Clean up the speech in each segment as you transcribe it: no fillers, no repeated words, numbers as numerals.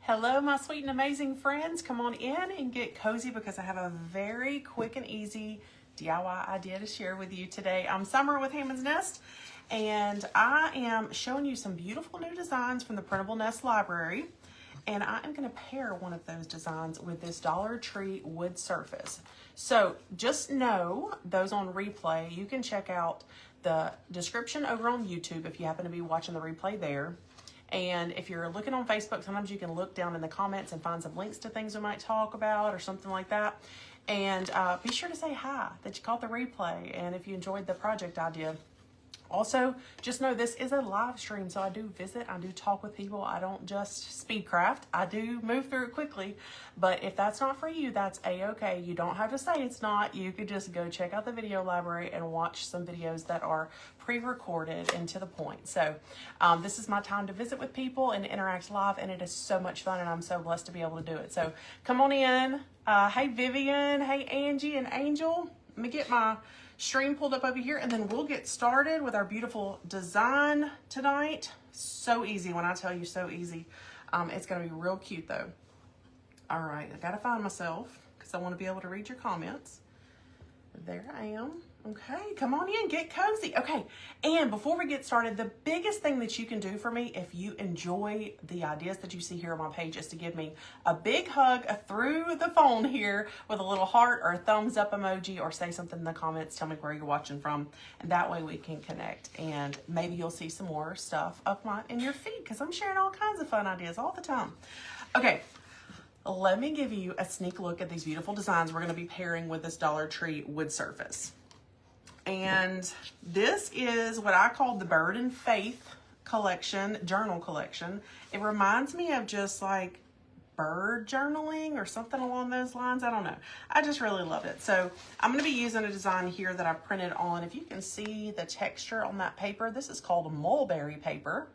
Hello, my sweet and amazing friends. Come on in and get cozy because I have a very quick and easy DIY idea to share with you today. I'm Summer with Hammond's Nest, and I am showing you some beautiful new designs from the Printable Nest library. And I am going to pair one of those designs with this Dollar Tree wood surface. So just know, those on replay, you can check out the description over on YouTube if you happen to be watching the replay there. And if you're looking on Facebook, sometimes you can look down in the comments and find some links to things we might talk about or something like that. And be sure to say hi, that you caught the replay, and if you enjoyed the project idea. Also, just know this is a live stream, so I do visit, I do talk with people. I don't just speedcraft. I do move through it quickly, but if that's not for you, that's a-okay. You don't have to say it's not. You could just go check out the video library and watch some videos that are pre-recorded and to the point. So this is my time to visit with people and interact live, and it is so much fun, and I'm so blessed to be able to do it. So come on in. Hey, Vivian. Hey, Angie and Angel. Let me get my stream pulled up over here, and then we'll get started with our beautiful design tonight. So easy. When I tell you so easy, it's going to be real cute though. All right, I got to find myself because I want to be able to read your comments. There I am. Okay, come on in, get cozy. Okay, and before we get started, the biggest thing that you can do for me if you enjoy the ideas that you see here on my page is to give me a big hug through the phone here with a little heart or a thumbs up emoji, or say something in the comments, tell me where you're watching from, and that way we can connect, and maybe you'll see some more stuff up in your feed because I'm sharing all kinds of fun ideas all the time. Okay. Let me give you a sneak look at these beautiful designs we're going to be pairing with this Dollar Tree wood surface. And this is what I call the Bird and Faith collection, journal collection. It reminds me of just like bird journaling or something along those lines. I don't know. I just really love it. So I'm going to be using a design here that I printed on. If you can see the texture on that paper, this is called mulberry paper.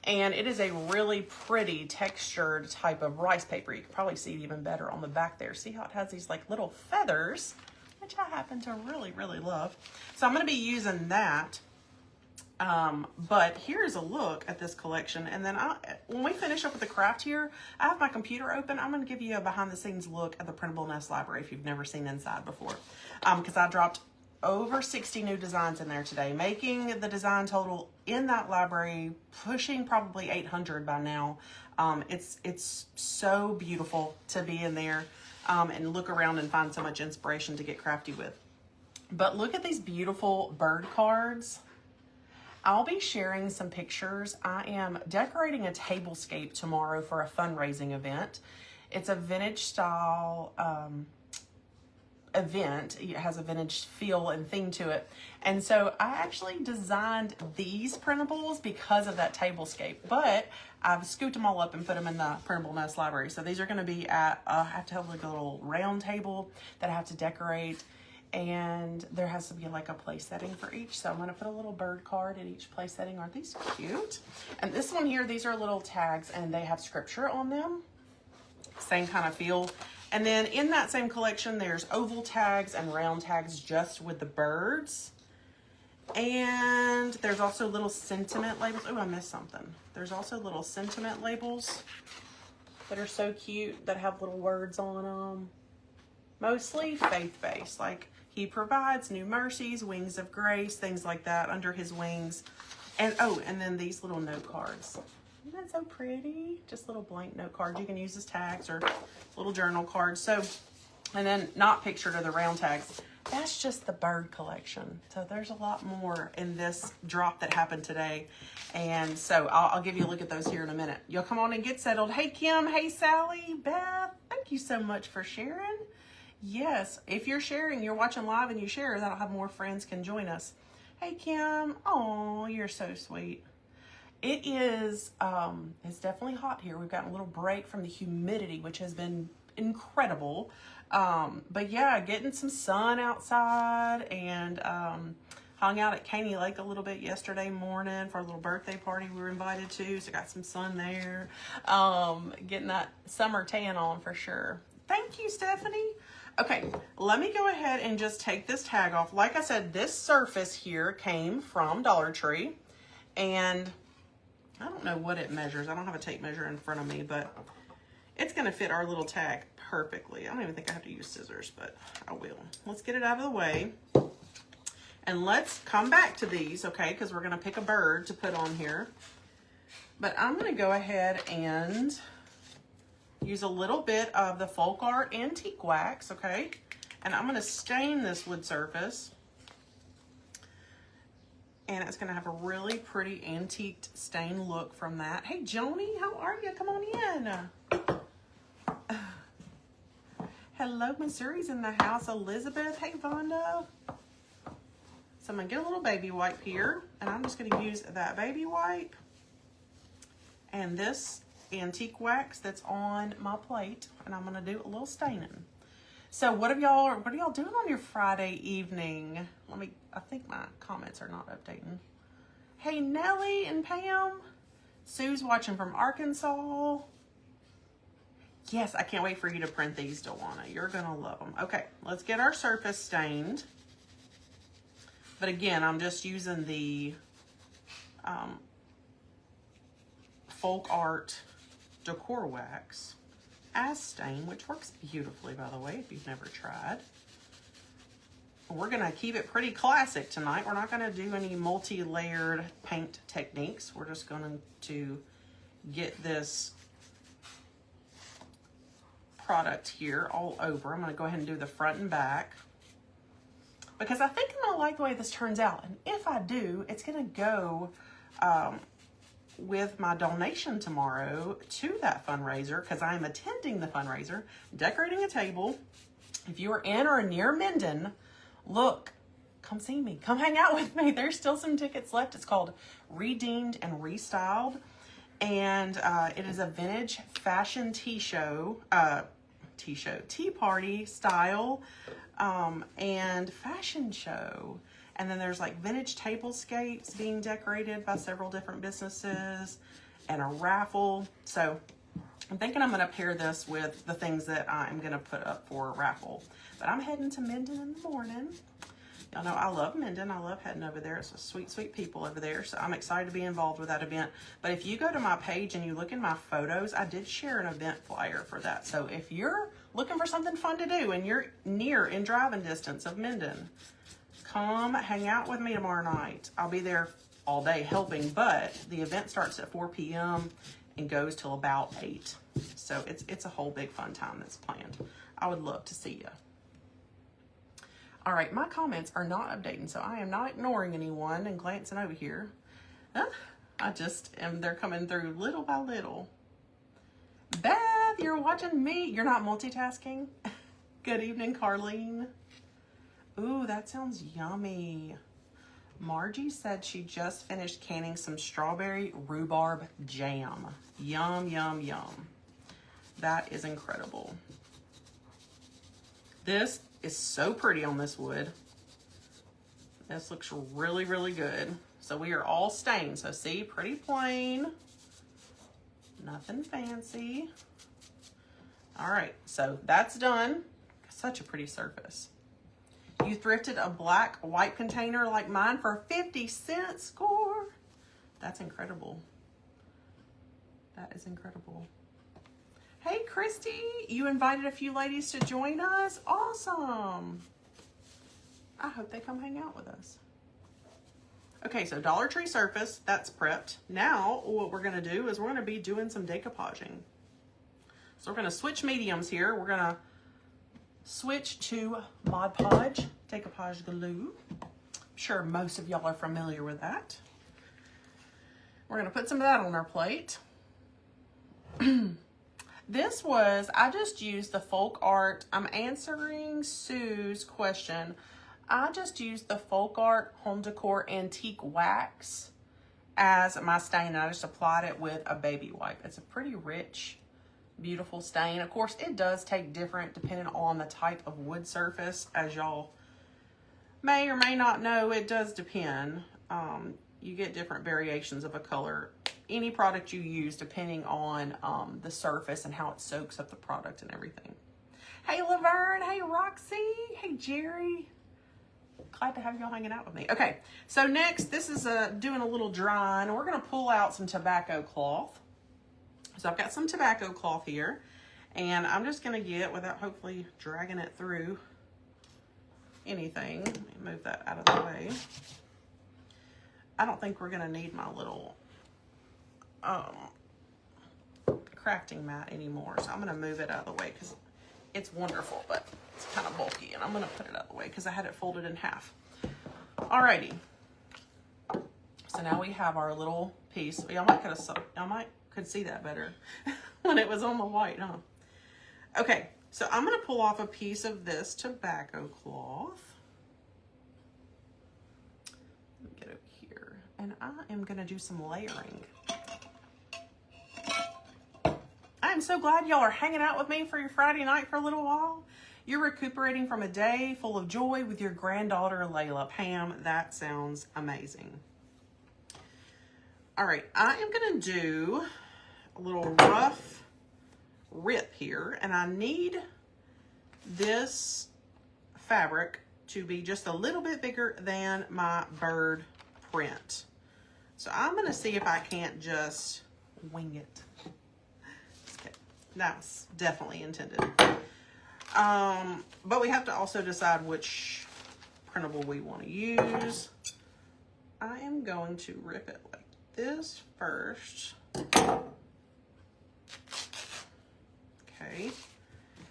And it is a really pretty textured type of rice paper. You can probably see it even better on the back there. See how it has these like little feathers, which I happen to really, really love. So I'm going to be using that. But here's a look at this collection. And then when we finish up with the craft here, I have my computer open. I'm going to give you a behind the scenes look at the Printable Nest library if you've never seen inside before. Because I dropped over 60 new designs in there today, making the design total in that library pushing probably 800 by now. It's so beautiful to be in there and look around and find so much inspiration to get crafty with. But look at these beautiful bird cards. I'll be sharing some pictures. I am decorating a tablescape tomorrow for a fundraising event. It's a vintage style event. It has a vintage feel and theme to it, and so I actually designed these printables because of that tablescape, but I've scooped them all up and put them in the Printable Nest library. So these are going to be at I have to have like a little round table that I have to decorate, and there has to be like a place setting for each. So I'm going to put a little bird card at each place setting. Aren't these cute? And this one here, these are little tags and they have scripture on them. Same kind of feel. And then in that same collection, there's oval tags and round tags just with the birds. And there's also little sentiment labels. Oh, I missed something. There's also little sentiment labels that are so cute that have little words on them. Mostly faith-based, like he provides new mercies, wings of grace, things like that under his wings. And oh, and then these little note cards. Isn't that so pretty? Just little blank note cards you can use as tags or little journal cards. So, and then not pictured are the round tags. That's just the bird collection. So there's a lot more in this drop that happened today. And so I'll give you a look at those here in a minute. You'll come on and get settled. Hey, Kim. Hey, Sally. Beth. Thank you so much for sharing. Yes, if you're sharing, you're watching live and you share, that'll have more friends can join us. Hey, Kim. Oh, you're so sweet. It is, it's definitely hot here. We've gotten a little break from the humidity, which has been incredible. But yeah, getting some sun outside, and hung out at Caney Lake a little bit yesterday morning for a little birthday party we were invited to. So got some sun there. Getting that summer tan on for sure. Thank you, Stephanie. Okay, let me go ahead and just take this tag off. Like I said, this surface here came from Dollar Tree, and I don't know what it measures. I don't have a tape measure in front of me, but It's gonna fit our little tag perfectly. I don't even think I have to use scissors, but I will. Let's get it out of the way. And let's come back to these, okay? Because we're gonna pick a bird to put on here. But I'm gonna go ahead and use a little bit of the Folk Art Antique Wax, okay? And I'm gonna stain this wood surface. And it's gonna have a really pretty antiqued stain look from that. Hey, Joni, how are you? Come on in. Hello, Missouri's in the house. Elizabeth, hey, Vonda. So I'm gonna get a little baby wipe here, and I'm just gonna use that baby wipe and this antique wax that's on my plate, and I'm gonna do a little staining. So what are y'all doing on your Friday evening? I think my comments are not updating. Hey, Nellie and Pam. Sue's watching from Arkansas. Yes, I can't wait for you to print these, Dewana. You're gonna love them. Okay, let's get our surface stained. But again, I'm just using the Folk Art Decor Wax as stain, which works beautifully, by the way, if you've never tried. We're gonna keep it pretty classic tonight. We're not gonna do any multi-layered paint techniques. We're just going to get this product here all over. I'm gonna go ahead and do the front and back because I think I'm gonna like the way this turns out. And if I do, it's gonna go with my donation tomorrow to that fundraiser, because I'm attending the fundraiser, decorating a table. If you are in or near Minden, look, come see me, come hang out with me. There's still some tickets left. It's called Redeemed and Restyled, and it is a vintage fashion tea party style and fashion show. And then there's like vintage tablescapes being decorated by several different businesses and a raffle. So I'm thinking I'm gonna pair this with the things that I'm gonna put up for a raffle. But I'm heading to Minden in the morning. Y'all know I love Minden. I love heading over there. It's a sweet, sweet people over there. So I'm excited to be involved with that event. But if you go to my page and you look in my photos, I did share an event flyer for that. So if you're looking for something fun to do and you're near in driving distance of Minden, come hang out with me tomorrow night. I'll be there all day helping, but the event starts at 4 p.m. and goes till about 8. So it's a whole big fun time that's planned. I would love to see you. All right, my comments are not updating, so I am not ignoring anyone and glancing over here. I just am, they're coming through little by little. Beth, you're watching me. You're not multitasking? Good evening, Carlene. Ooh, that sounds yummy. Margie said she just finished canning some strawberry rhubarb jam. Yum, yum, yum. That is incredible. This is so pretty on this wood. This looks really, really good. So we are all stained. So see, pretty plain. Nothing fancy. All right, so that's done. Such a pretty surface. You thrifted a black white container like mine for 50 cents. Score. That's incredible. That is incredible. Hey, Christy, you invited a few ladies to join us. Awesome. I hope they come hang out with us. Okay, so Dollar Tree surface, that's prepped. Now, what we're gonna do is we're gonna be doing some decoupaging. So we're gonna switch mediums here. We're gonna switch to Mod Podge Decoupaged glue. I'm sure most of y'all are familiar with that. We're gonna put some of that on our plate. I just used the Folk Art. I'm answering Sue's question. I just used the Folk Art Home Decor Antique Wax as my stain. I just applied it with a baby wipe. It's a pretty rich, beautiful stain. Of course, it does take different depending on the type of wood surface. As y'all may or may not know, it does depend. You get different variations of a color. Any product you use depending on the surface and how it soaks up the product and everything. Hey, Laverne. Hey, Roxy. Hey, Jerry. Glad to have y'all hanging out with me. Okay, so next, this is doing a little drying. We're going to pull out some tobacco cloth. So I've got some tobacco cloth here, And I'm just gonna get, without hopefully dragging it through anything, let me move that out of the way. I don't think we're gonna need my little crafting mat anymore. So I'm gonna move it out of the way because it's wonderful, but it's kind of bulky, and I'm gonna put it out of the way because I had it folded in half. Alrighty. So now we have our little piece. Y'all might could see that better when it was on the white, huh? Okay, so I'm gonna pull off a piece of this tobacco cloth. Let me get over here, and I am gonna do some layering. I'm so glad y'all are hanging out with me for your Friday night for a little while. You're recuperating from a day full of joy with your granddaughter, Layla. Pam, that sounds amazing. All right, I am gonna do a little rough rip here, and I need this fabric to be just a little bit bigger than my bird print. So I'm gonna see if I can't just wing it. That was definitely intended. But we have to also decide which printable we want to use. I am going to rip it like this first. Okay.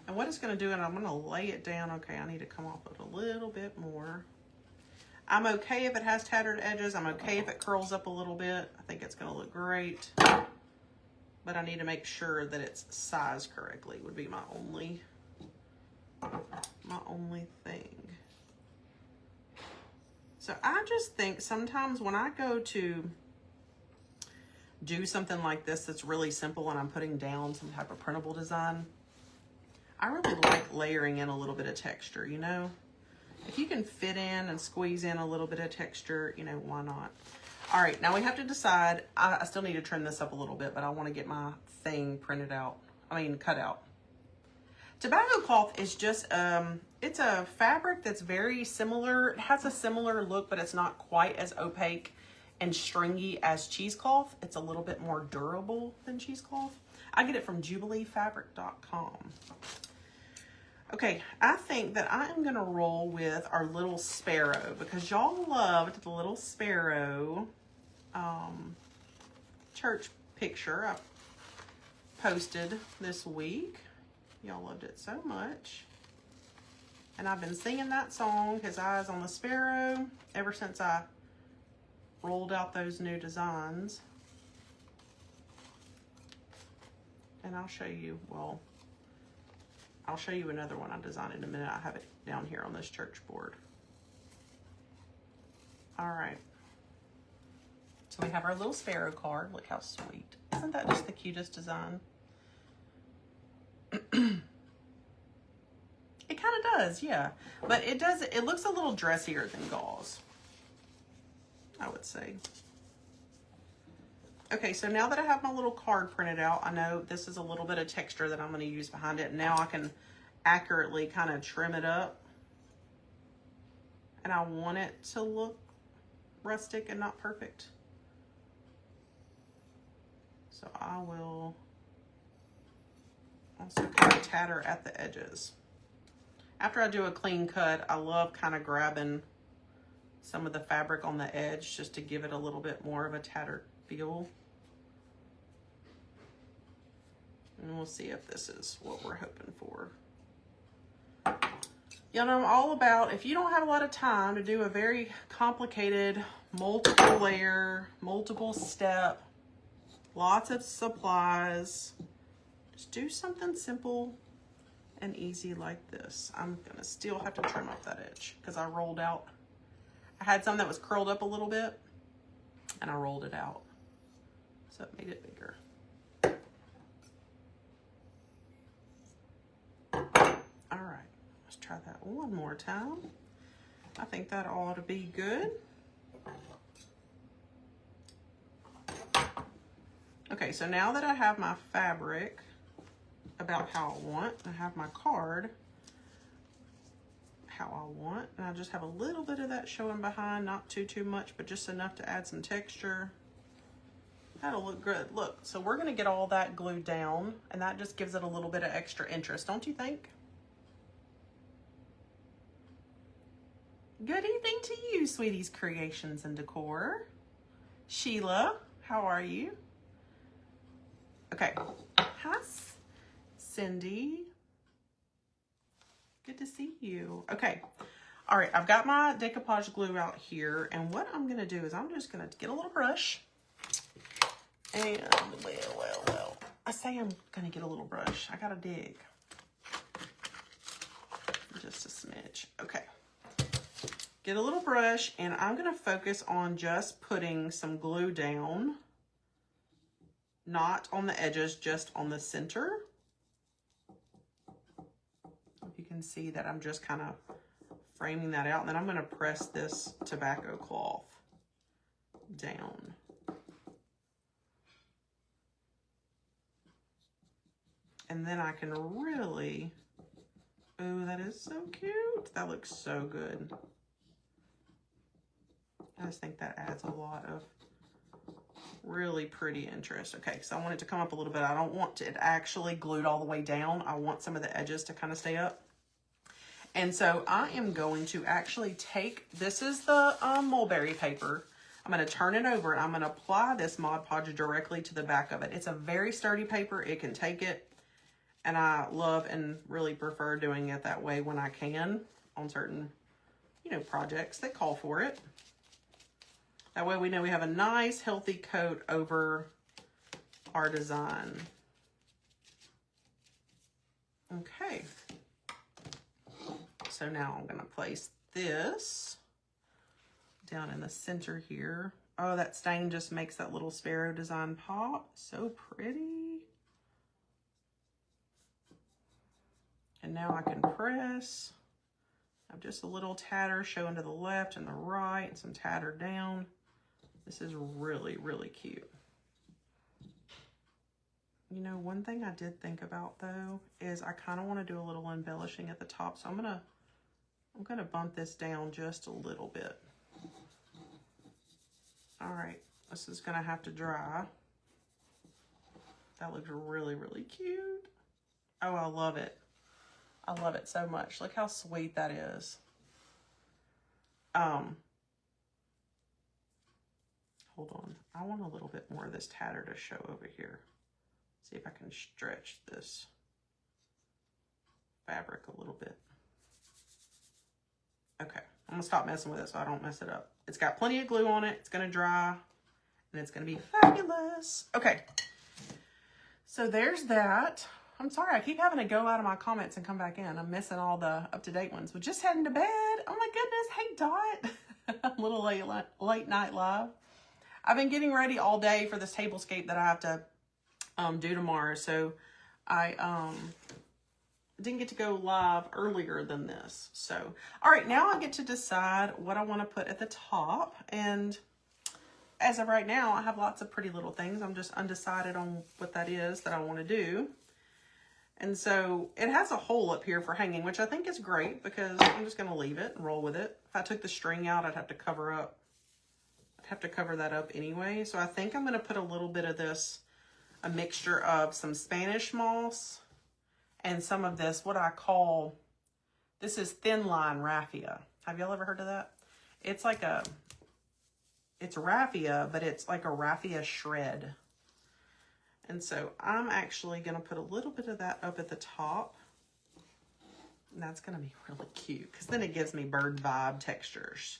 And what it's going to do, and I'm going to lay it down. Okay, I need to come off it a little bit more. I'm okay if it has tattered edges. I'm okay if it curls up a little bit. I think it's going to look great. But I need to make sure that it's sized correctly would be my only thing. So I just think sometimes when I go to do something like this that's really simple and I'm putting down some type of printable design, I really like layering in a little bit of texture, you know? If you can fit in and squeeze in a little bit of texture, you know, why not? All right, now we have to decide. I still need to trim this up a little bit, but I want to get my thing cut out. Tobacco cloth is just, it's a fabric that's very similar. It has a similar look, but it's not quite as opaque and stringy as cheesecloth. It's a little bit more durable than cheesecloth. I get it from JubileeFabric.com. Okay, I think that I am gonna roll with our little sparrow because y'all loved the little sparrow church picture I posted this week. Y'all loved it so much. And I've been singing that song, His Eyes on the Sparrow, ever since I rolled out those new designs. And I'll show you, well, I'll show you another one I designed in a minute. I have it down here on this church board. All right. So we have our little sparrow card. Look how sweet. Isn't that just the cutest design? It kind of does, yeah. But it looks a little dressier than gauze, I would say. Okay, so now that I have my little card printed out, I know this is a little bit of texture that I'm going to use behind it. Now I can accurately kind of trim it up. And I want it to look rustic and not perfect. So I will also kind of tatter at the edges. After I do a clean cut, I love kind of grabbing some of the fabric on the edge just to give it a little bit more of a tattered feel. And we'll see if this is what we're hoping for. You know, I'm all about, if you don't have a lot of time to do a very complicated, multiple layer, multiple step, lots of supplies, just do something simple and easy like this. I'm gonna still have to trim up that edge because I rolled out. I had some that was curled up a little bit and I rolled it out. So it made it bigger. All right, let's try that one more time. I think that ought to be good. Okay, so now that I have my fabric about how I want, I have my card how I want, and I just have a little bit of that showing behind, not too much, but just enough to add some texture. That'll look good. Look, so we're gonna get all that glued down, and that just gives it a little bit of extra interest, don't you think? Good evening to you, Sweetie's Creations and Decor. Sheila, how are you? Okay, hi, Cindy. Good to see you. Okay, all right, I've got my decoupage glue out here, and what I'm gonna do is I'm just gonna get a little brush, and well, I say I'm gonna get a little brush. I gotta dig. Just a smidge, okay. Get a little brush, and I'm gonna focus on just putting some glue down, not on the edges, just on the center. You can see that I'm just kind of framing that out, and then I'm gonna press this tobacco cloth down. And then I can really, oh, that is so cute. That looks so good. I just think that adds a lot of really pretty interest. Okay, so I want it to come up a little bit. I don't want it actually glued all the way down. I want some of the edges to kind of stay up. And so I am going to actually take, this is the mulberry paper. I'm going to turn it over, and I'm going to apply this Mod Podge directly to the back of it. It's a very sturdy paper. It can take it, and I love and really prefer doing it that way when I can on certain, you know, projects that call for it. That way we know we have a nice healthy coat over our design. Okay. So now I'm gonna place this down in the center here. Oh, that stain just makes that little sparrow design pop. So pretty. And now I can press. I have just a little tatter showing to the left and the right, and some tatter down. This is really, really cute. You know, one thing I did think about though is I kind of want to do a little embellishing at the top, so I'm gonna bump this down just a little bit. All right, this is gonna have to dry. That looks really, really cute. Oh, I love it. I love it so much. Look how sweet that is. Hold on. I want a little bit more of this tatter to show over here. See if I can stretch this fabric a little bit. Okay, I'm gonna stop messing with it so I don't mess it up. It's got plenty of glue on it. It's gonna dry, and it's gonna be fabulous. Okay, so there's that. I'm sorry, I keep having to go out of my comments and come back in. I'm missing all the up-to-date ones. We're just heading to bed. Oh my goodness, hey Dot. A little late night live. I've been getting ready all day for this tablescape that I have to do tomorrow. So I didn't get to go live earlier than this. So, all right, now I get to decide what I want to put at the top. And as of right now, I have lots of pretty little things. I'm just undecided on what that is that I want to do. And so it has a hole up here for hanging, which I think is great because I'm just going to leave it and roll with it. If I took the string out, I'd have to cover that up anyway. So I think I'm going to put a little bit of this, a mixture of some Spanish moss and some of this, what I call, this is thin line raffia. Have y'all ever heard of that? It's like it's raffia, but it's like a raffia shred. And so I'm actually going to put a little bit of that up at the top. And that's going to be really cute because then it gives me bird vibe textures.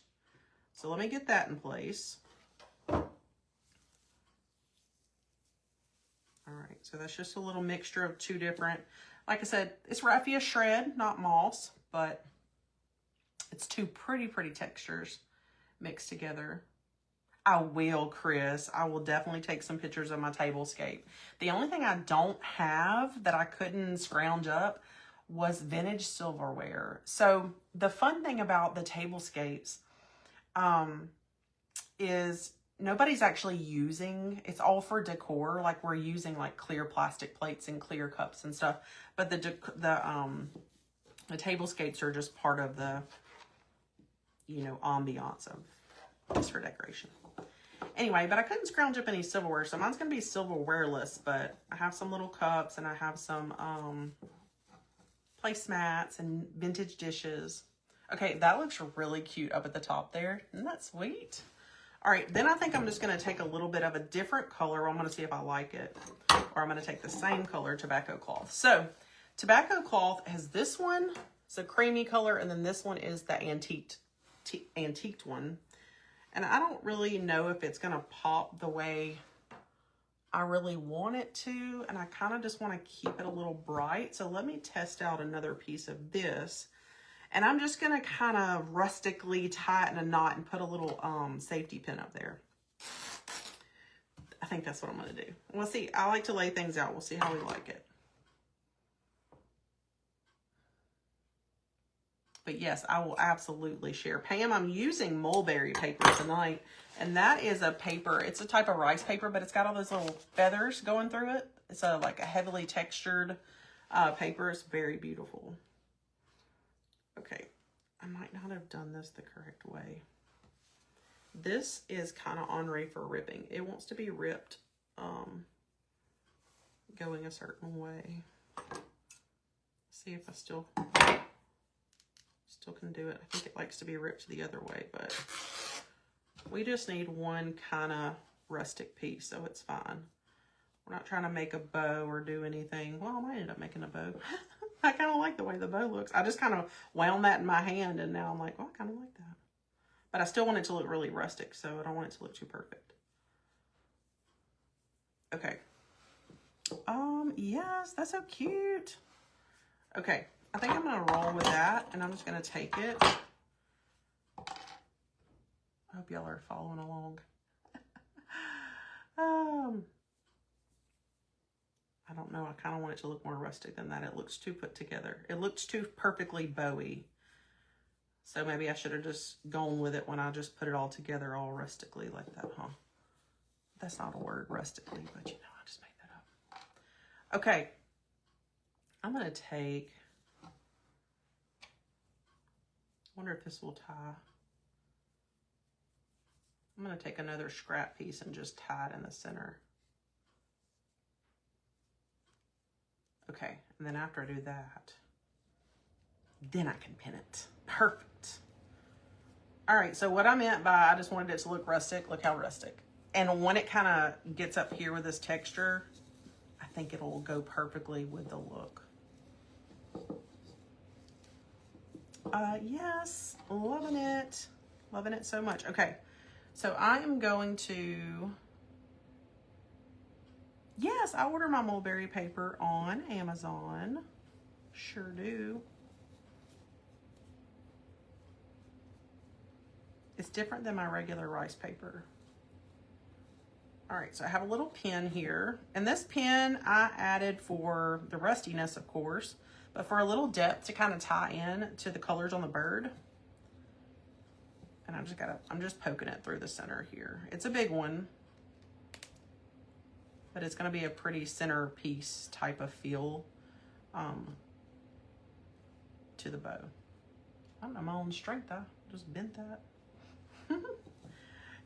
So let me get that in place. All right, so that's just a little mixture of two different, like I said, it's raffia shred, not moss, but it's two pretty textures mixed together. I will, Chris. I will definitely take some pictures of my tablescape. The only thing I don't have that I couldn't scrounge up was vintage silverware. So the fun thing about the tablescapes is nobody's actually using, it's all for decor. Like we're using like clear plastic plates and clear cups and stuff. But the tablescapes are just part of the, you know, ambiance of just for decoration. Anyway, but I couldn't scrounge up any silverware, so mine's going to be silverwareless, but I have some little cups and I have some placemats and vintage dishes. Okay, that looks really cute up at the top there. Isn't that sweet? All right, then I think I'm just going to take a little bit of a different color. I'm going to see if I like it. Or I'm going to take the same color, tobacco cloth. So, tobacco cloth has this one. It's a creamy color, and then this one is the antiqued one. And I don't really know if it's going to pop the way I really want it to. And I kind of just want to keep it a little bright. So let me test out another piece of this. And I'm just going to kind of rustically tie it in a knot and put a little safety pin up there. I think that's what I'm going to do. We'll see. I like to lay things out. We'll see how we like it. But yes, I will absolutely share. Pam, I'm using mulberry paper tonight. And that is a paper. It's a type of rice paper, but it's got all those little feathers going through it. It's like a heavily textured paper. It's very beautiful. Okay, I might not have done this the correct way. This is kind of ornery for ripping. It wants to be ripped going a certain way. See if I still can do it. I think it likes to be ripped the other way, but we just need one kind of rustic piece, so it's fine. We're not trying to make a bow or do anything. Well, I might end up making a bow. I kind of like the way the bow looks. I just kind of wound that in my hand, and now I'm like, well, I kind of like that. But I still want it to look really rustic, so I don't want it to look too perfect. Okay. Yes, that's so cute. Okay, I think I'm going to roll with that, and I'm just going to take it. I hope y'all are following along. I don't know. I kind of want it to look more rustic than that. It looks too put together. It looks too perfectly bowy. So maybe I should have just gone with it when I just put it all together all rustically like that, huh? That's not a word, rustically, but you know, I just made that up. Okay. I'm going to take, I wonder if this will tie. I'm going to take another scrap piece and just tie it in the center. Okay, and then after I do that, then I can pin it. Perfect. All right, so what I meant by I just wanted it to look rustic, look how rustic. And when it kind of gets up here with this texture, I think it'll go perfectly with the look. Yes, loving it. Loving it so much. Okay, so I am going to... Yes, I order my mulberry paper on Amazon. Sure do. It's different than my regular rice paper. All right, so I have a little pin here. And this pin I added for the rustiness, of course, but for a little depth to kind of tie in to the colors on the bird. And I'm just poking it through the center here. It's a big one, but it's going to be a pretty centerpiece type of feel to the bow. I don't know my own strength. I just bent that.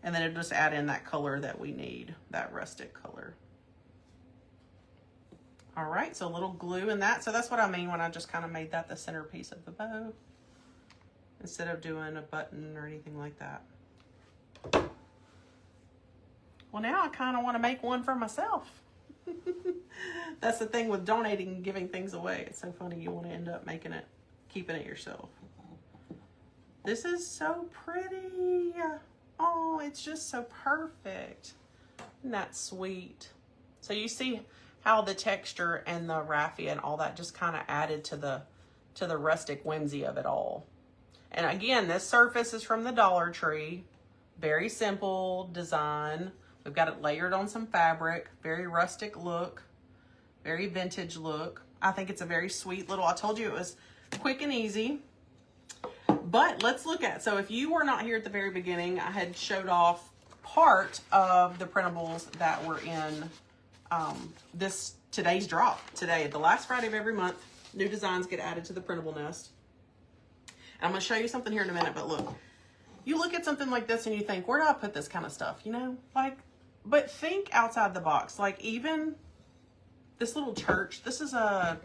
And then it'll just add in that color that we need, that rustic color. All right, so a little glue in that. So that's what I mean when I just kind of made that the centerpiece of the bow instead of doing a button or anything like that. Well, now I kind of want to make one for myself. That's the thing with donating and giving things away. It's so funny. You want to end up making it, keeping it yourself. This is so pretty. Oh, it's just so perfect. Isn't that sweet? So you see how the texture and the raffia and all that just kind of added to the rustic whimsy of it all. And again, this surface is from the Dollar Tree. Very simple design. We've got it layered on some fabric. Very rustic look. Very vintage look. I think it's a very sweet little, I told you it was quick and easy. But let's look at, so if you were not here at the very beginning, I had showed off part of the printables that were in today's drop. Today, the last Friday of every month, new designs get added to the Printable Nest. And I'm going to show you something here in a minute, but look. you look at something like this and you think, where do I put this kind of stuff? You know, like, but think outside the box. Like even this little church, this is a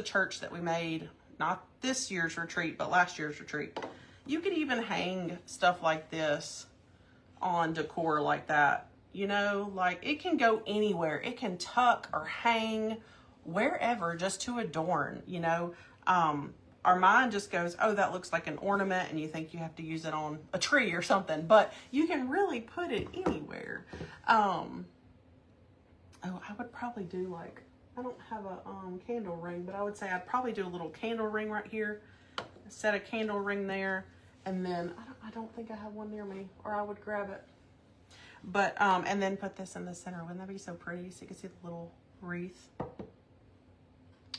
church that we made, not this year's retreat, but last year's retreat. You could even hang stuff like this on decor like that. You know, like it can go anywhere. It can tuck or hang wherever just to adorn, you know. Our mind just goes, oh, that looks like an ornament, and you think you have to use it on a tree or something, but you can really put it anywhere. Oh, I would probably do like, I don't have a candle ring, but I would say I'd probably do a little candle ring right here, set a candle ring there, and then I don't think I have one near me, or I would grab it. But and then put this in the center. Wouldn't that be so pretty? So you can see the little wreath.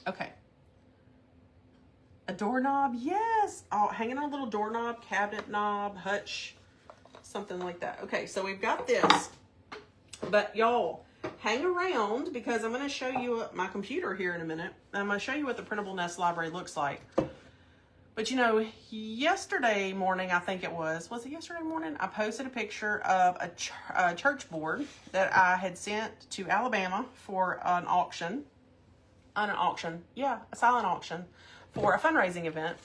Okay. A doorknob, yes. Oh, hanging on a little doorknob, cabinet knob, hutch, something like that. Okay, so we've got this. But y'all, hang around because I'm going to show you my computer here in a minute. I'm going to show you what the Printable Nest library looks like. But you know, yesterday morning, I think it was it yesterday morning? I posted a picture of a church board that I had sent to Alabama for an auction. Yeah, a silent auction for a fundraising event.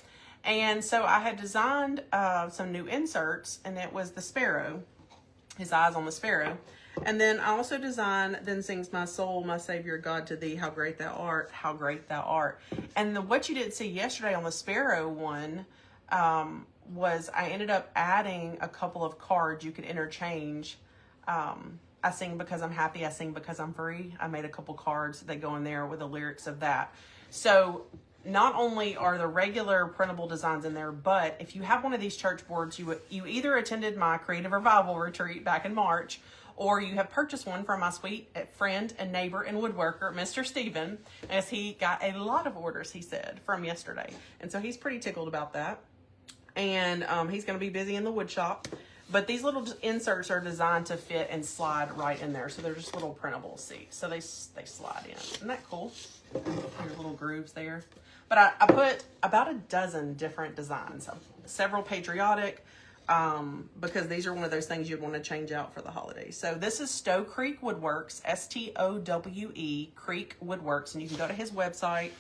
And so I had designed some new inserts, and it was the sparrow, his eyes on the sparrow. And then I also designed, then sings my soul, my Savior God to thee, how great thou art, how great thou art. And what you didn't see yesterday on the sparrow one was I ended up adding a couple of cards you could interchange. I sing because I'm happy, I sing because I'm free. I made a couple cards that go in there with the lyrics of that. So not only are the regular printable designs in there, but if you have one of these church boards, you either attended my Creative Revival retreat back in March, or you have purchased one from my sweet friend and neighbor and woodworker, Mr. Steven, as he got a lot of orders, he said, from yesterday. And so he's pretty tickled about that. And he's going to be busy in the wood shop. But these little inserts are designed to fit and slide right in there. So they're just little printable, see. So they slide in. Isn't that cool? Your little grooves there. But I put about a dozen different designs, several patriotic, because these are one of those things you'd want to change out for the holidays. So this is Stowe Creek Woodworks, S-T-O-W-E, Creek Woodworks, and you can go to his website.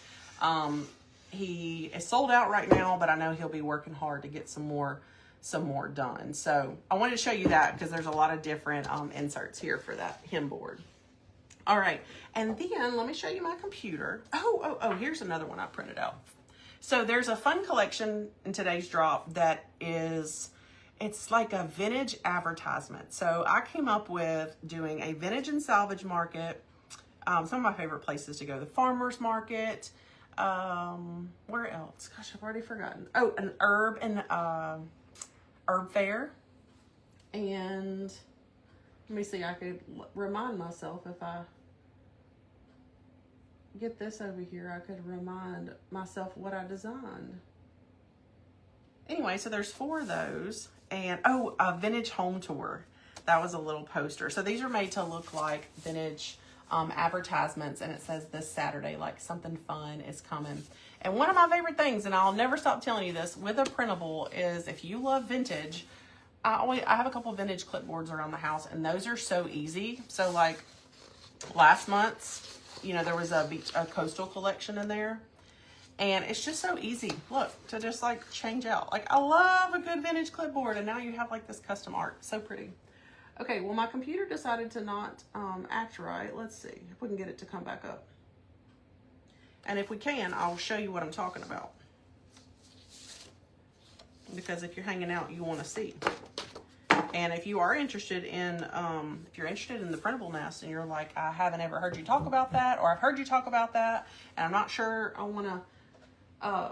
He is sold out right now, but I know he'll be working hard to get some more done. So I wanted to show you that because there's a lot of different inserts here for that hem board. All right, and then let me show you my computer. Oh, here's another one I printed out. So there's a fun collection in today's drop that is, it's like a vintage advertisement. So I came up with doing a vintage and salvage market. Some of my favorite places to go, the farmer's market. Where else? Gosh, I've already forgotten. Oh, an herb fair. And let me see, I could remind myself if I get this over here, I could remind myself what I designed. Anyway, so there's 4 of those. And, oh, a vintage home tour. That was a little poster. So these are made to look like vintage advertisements, and it says this Saturday, like something fun is coming. And one of my favorite things, and I'll never stop telling you this, with a printable is if you love vintage, I have a couple vintage clipboards around the house, and those are so easy. So like last month's, you know, there was a coastal collection in there, and it's just so easy, look, to just like change out. Like I love a good vintage clipboard, and now you have like this custom art, so pretty. Okay, well my computer decided to not act right. Let's see if we can get it to come back up. And if we can, I'll show you what I'm talking about. Because if you're hanging out, you want to see. And if you are interested in, if you're interested in the Printable Nest and you're like, I haven't ever heard you talk about that, or I've heard you talk about that, and I'm not sure I want to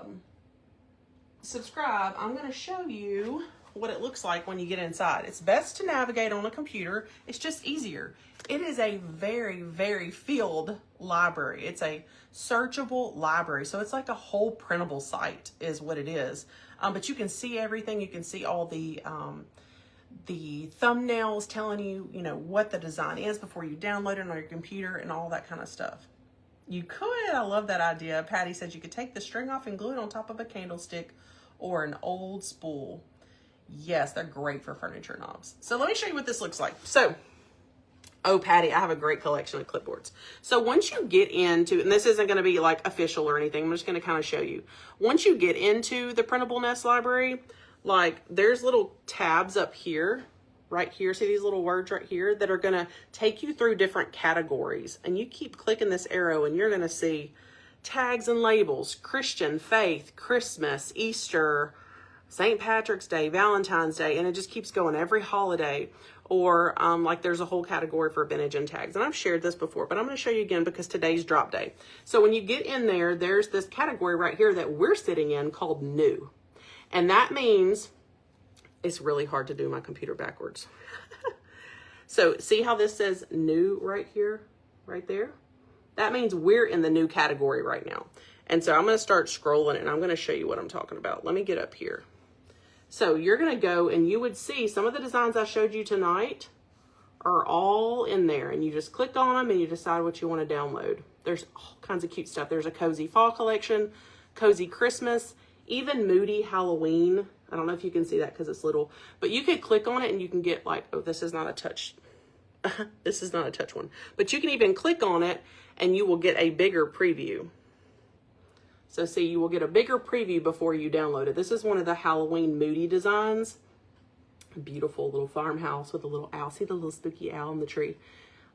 subscribe, I'm going to show you what it looks like when you get inside. It's best to navigate on a computer. It's just easier. It is a very, very filled library. It's a searchable library. So it's like a whole printable site is what it is. But you can see everything. You can see all the thumbnails telling you, you know, what the design is before you download it on your computer and all that kind of stuff. You could, I love that idea. Patty says you could take the string off and glue it on top of a candlestick or an old spool. Yes, they're great for furniture knobs. So let me show you what this looks like. So, oh, Patty, I have a great collection of clipboards. So once you get into, and this isn't going to be like official or anything, I'm just going to kind of show you. Once you get into the Printable Nest library, like there's little tabs up here, right here. See these little words right here that are going to take you through different categories. And you keep clicking this arrow and you're going to see tags and labels, Christian, faith, Christmas, Easter, St. Patrick's Day, Valentine's Day, and it just keeps going every holiday. Or like there's a whole category for vintage and tags. And I've shared this before, but I'm going to show you again because today's drop day. So when you get in there, there's this category right here that we're sitting in called new. And that means it's really hard to do my computer backwards. So see how this says new right here, right there? That means we're in the new category right now. And so I'm going to start scrolling and I'm going to show you what I'm talking about. Let me get up here. So you're going to go and you would see some of the designs I showed you tonight are all in there. And you just click on them and you decide what you want to download. There's all kinds of cute stuff. There's a cozy fall collection, cozy Christmas, even moody Halloween. I don't know if you can see that because it's little. But you could click on it and you can get like, oh, this is not a touch. This is not a touch one. But you can even click on it and you will get a bigger preview. So see, you will get a bigger preview before you download it. This is one of the Halloween moody designs. Beautiful little farmhouse with a little owl. See the little spooky owl in the tree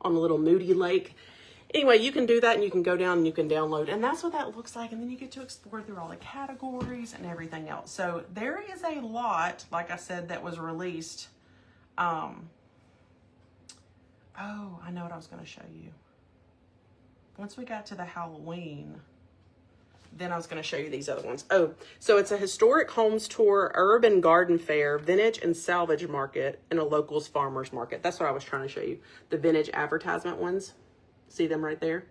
on a little moody lake. Anyway, you can do that and you can go down and you can download. And that's what that looks like. And then you get to explore through all the categories and everything else. So there is a lot, like I said, that was released. Oh, I know what I was going to show you. Once we got to the Halloween, then I was going to show you these other ones. Oh, so it's a historic homes tour, urban garden fair, vintage and salvage market, and a locals farmers market. That's what I was trying to show you. The vintage advertisement ones. See them right there?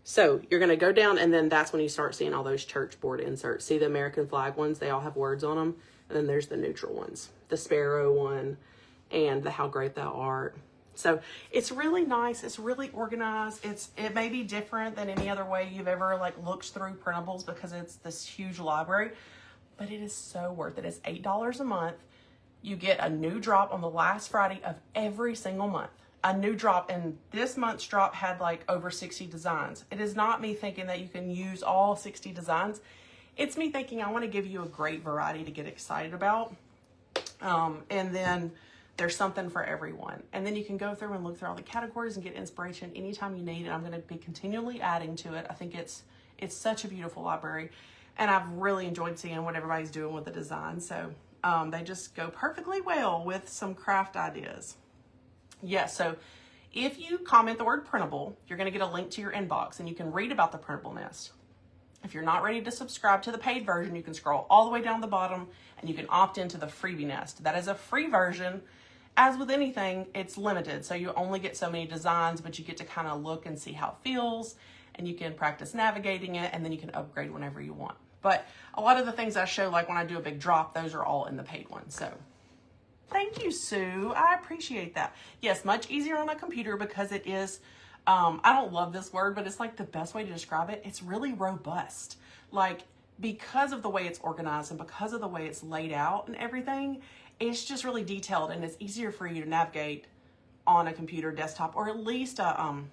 So you're going to go down and then that's when you start seeing all those church board inserts. See the American flag ones? They all have words on them. And then there's the neutral ones. The sparrow one and the how great thou art. So it's really nice. It's really organized. It may be different than any other way you've ever like looked through printables because it's this huge library, but it is so worth it. It's $8 a month. You get a new drop on the last Friday of every single month. A new drop, and this month's drop had like over 60 designs. It is not me thinking that you can use all 60 designs. It's me thinking I want to give you a great variety to get excited about. And then there's something for everyone. And then you can go through and look through all the categories and get inspiration anytime you need. And I'm going to be continually adding to it. I think it's such a beautiful library. And I've really enjoyed seeing what everybody's doing with the design. So they just go perfectly well with some craft ideas. Yeah, so if you comment the word printable, you're going to get a link to your inbox and you can read about the Printable Nest. If you're not ready to subscribe to the paid version, you can scroll all the way down the bottom and you can opt into the freebie nest. That is a free version. As with anything, it's limited. So you only get so many designs, but you get to kind of look and see how it feels and you can practice navigating it and then you can upgrade whenever you want. But a lot of the things I show, like when I do a big drop, those are all in the paid one. So thank you, Sue. I appreciate that. Yes, much easier on a computer because it is, I don't love this word, but it's like the best way to describe it. It's really robust. Like because of the way it's organized and because of the way it's laid out and everything, it's just really detailed and it's easier for you to navigate on a computer, desktop, or at least a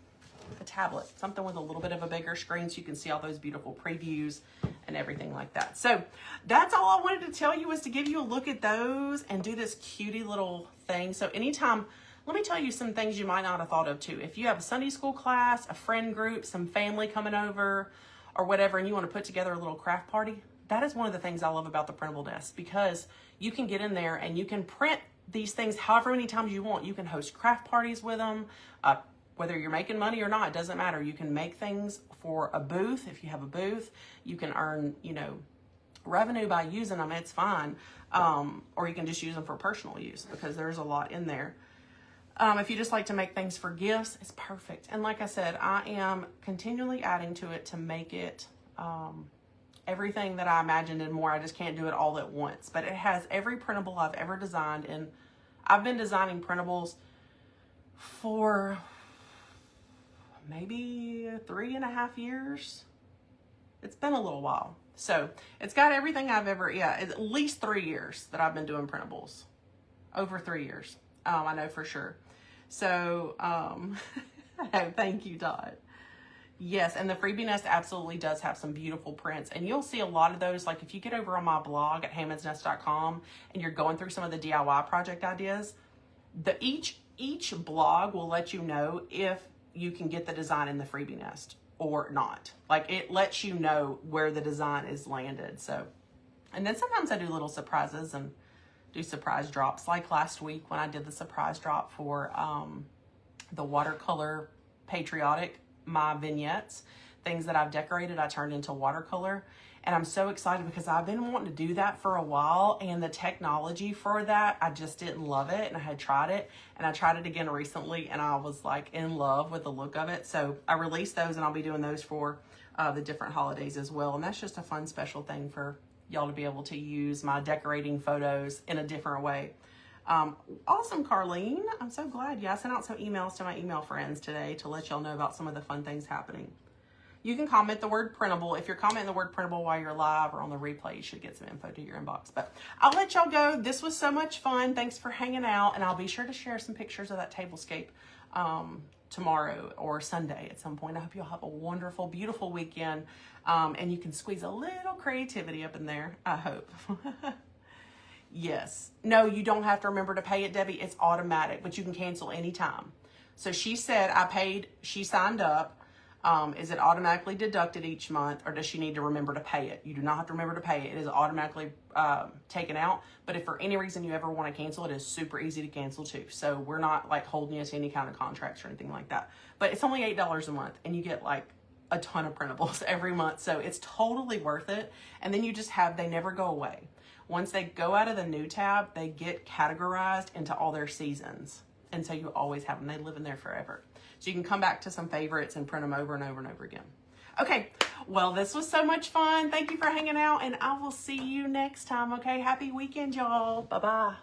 tablet, something with a little bit of a bigger screen so you can see all those beautiful previews and everything like that. So that's all I wanted to tell you was to give you a look at those and do this cutie little thing. So anytime, let me tell you some things you might not have thought of too. If you have a Sunday school class, a friend group, some family coming over or whatever, and you want to put together a little craft party, that is one of the things I love about the Printable Nest because you can get in there and you can print these things however many times you want. You can host craft parties with them. Whether you're making money or not, it doesn't matter. You can make things for a booth. If you have a booth, you can earn, revenue by using them. It's fine. Or you can just use them for personal use because there's a lot in there. If you just like to make things for gifts, it's perfect. And like I said, I am continually adding to it to make it everything that I imagined and more. I just can't do it all at once. But it has every printable I've ever designed. And I've been designing printables for maybe 3.5 years. It's been a little while. So it's got everything I've ever, at least 3 years that I've been doing printables. Over 3 years. I know for sure. So, thank you, Todd. Yes, and the Freebie Nest absolutely does have some beautiful prints. And you'll see a lot of those, like if you get over on my blog at haymansnest.com and you're going through some of the DIY project ideas, each blog will let you know if you can get the design in the Freebie Nest or not. Like it lets you know where the design is landed. So, and then sometimes I do little surprises and do surprise drops. Like last week when I did the surprise drop for the watercolor patriotic, my vignettes, things that I've decorated, I turned into watercolor. And I'm so excited because I've been wanting to do that for a while, and the technology for that, I just didn't love it. And I had tried it, and I tried it again recently, and I was like in love with the look of it. So I released those, and I'll be doing those for the different holidays as well. And that's just a fun special thing for y'all to be able to use my decorating photos in a different way. Awesome, Carlene. I'm so glad. Yeah, I sent out some emails to my email friends today to let y'all know about some of the fun things happening. You can comment the word printable. If you're commenting the word printable while you're live or on the replay, you should get some info to your inbox. But I'll let y'all go. This was so much fun. Thanks for hanging out. And I'll be sure to share some pictures of that tablescape tomorrow or Sunday at some point. I hope you'll have a wonderful, beautiful weekend. And you can squeeze a little creativity up in there, I hope. Yes. No, you don't have to remember to pay it, Debbie. It's automatic, but you can cancel anytime. So she said, I paid, she signed up. Is it automatically deducted each month, or does she need to remember to pay it? You do not have to remember to pay it. It is automatically taken out. But if for any reason you ever want to cancel, it is super easy to cancel too. So we're not like holding you to any kind of contracts or anything like that. But it's only $8 a month, and you get like a ton of printables every month. So it's totally worth it. And then you just have, they never go away. Once they go out of the new tab, they get categorized into all their seasons. And so you always have them. They live in there forever. So you can come back to some favorites and print them over and over and over again. Okay, well, this was so much fun. Thank you for hanging out, and I will see you next time, okay? Happy weekend, y'all. Bye-bye.